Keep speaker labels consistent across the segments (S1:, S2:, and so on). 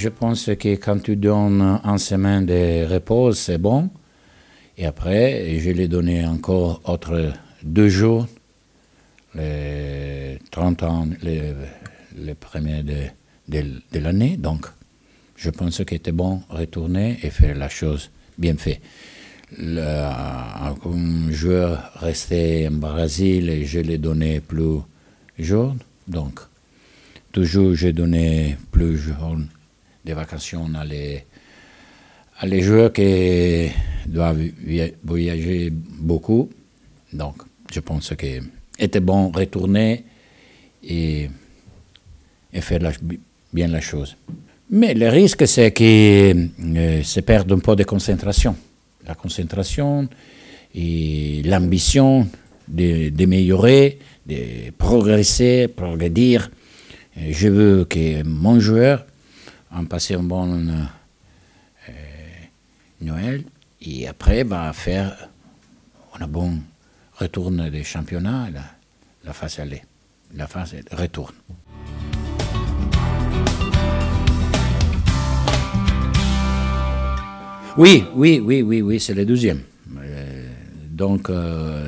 S1: je pense que quand tu donnes une semaine de repos, c'est bon. Et après, je l'ai donné encore autres 2 jours, les 30 ans, les premiers de l'année. Donc, je pense qu'il était bon retourner et faire la chose bien faite. Un joueur resté en Brésil et je l'ai donné plus jours. Donc, toujours j'ai donné plus jours de vacations à les joueurs qui doivent voyager beaucoup. Donc, je pense qu'il était bon retourner et faire bien la chose. Mais le risque, c'est que se perd un peu de concentration. La concentration et l'ambition d'améliorer, de progresser, pour dire je veux que mon joueur ait passé un bon Noël et après va faire un bon retour des championnats, la phase aller, la phase retour. Oui, c'est le 12e. Donc,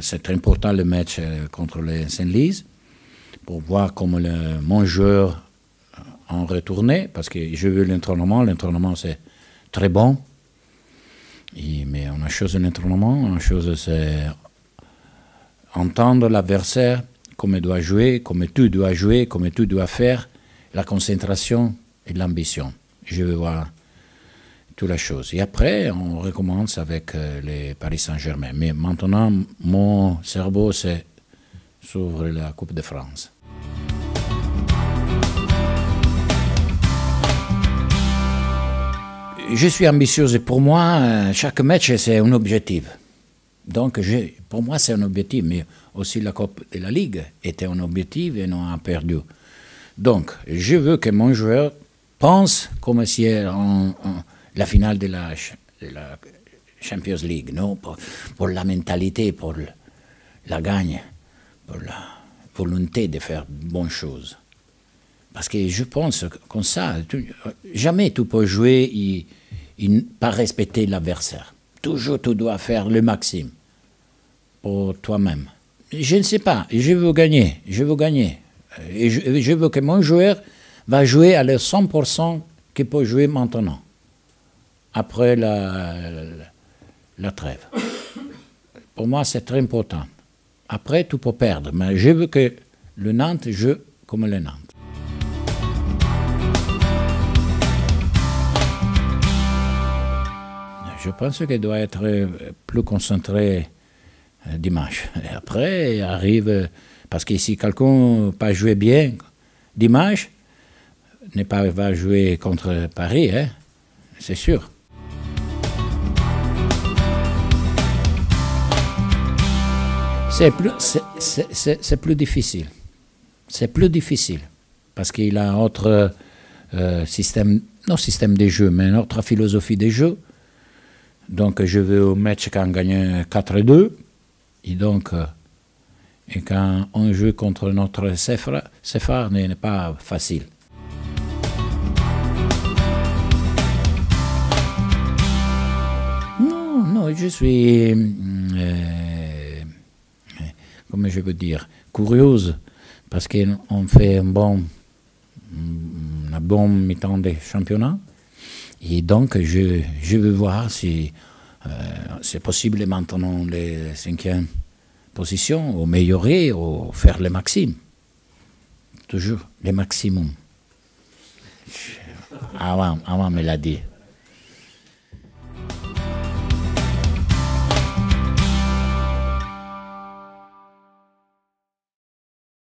S1: c'est très important le match contre les Saint-Lise pour voir comment mon joueur en retourné, parce que j'ai vu l'entraînement c'est très bon. Mais une chose de l'entraînement, une chose c'est entendre l'adversaire, comment il doit jouer, comment tu dois jouer, comment tu dois faire, la concentration et l'ambition. Je veux voir toutes les choses. Et après, on recommence avec les Paris Saint-Germain. Mais maintenant, mon cerveau, c'est sur la Coupe de France. Je suis ambitieux et pour moi, chaque match, c'est un objectif. Donc, pour moi, c'est un objectif, mais aussi la Coupe de la Ligue était un objectif et on a perdu. Donc, je veux que mon joueur pense comme si la finale de la Champions League, non? Pour la mentalité, pour la gagne, pour la volonté de faire de bonnes choses. Parce que je pense comme ça, jamais tu peux jouer et pas respecter l'adversaire. Toujours tu dois faire le maximum pour toi-même. Je ne sais pas, je veux gagner. Et je veux que mon joueur va jouer à le 100% qu'il peut jouer maintenant, après la trêve. Pour moi, c'est très important. Après, tu peux perdre, mais je veux que le Nantes joue comme le Nantes. Je pense qu'il doit être plus concentré dimanche. Et après, arrive, parce que si quelqu'un n'a pas joué bien dimanche, va jouer contre Paris, hein, c'est sûr. C'est plus difficile. C'est plus difficile. Parce qu'il a un autre système de jeu, mais une autre philosophie de jeu. Donc, je veux au match quand on gagne 4-2. Et donc, quand on joue contre notre CFA, n'est pas facile. Non, je suis, comment je veux dire, curieuse, parce qu'on fait un bon mi-temps de championnat. Et donc, je veux voir si c'est possible maintenant les 5e positions, ou améliorer, ou faire le maximum. Toujours le maximum. Avant, me l'a dit.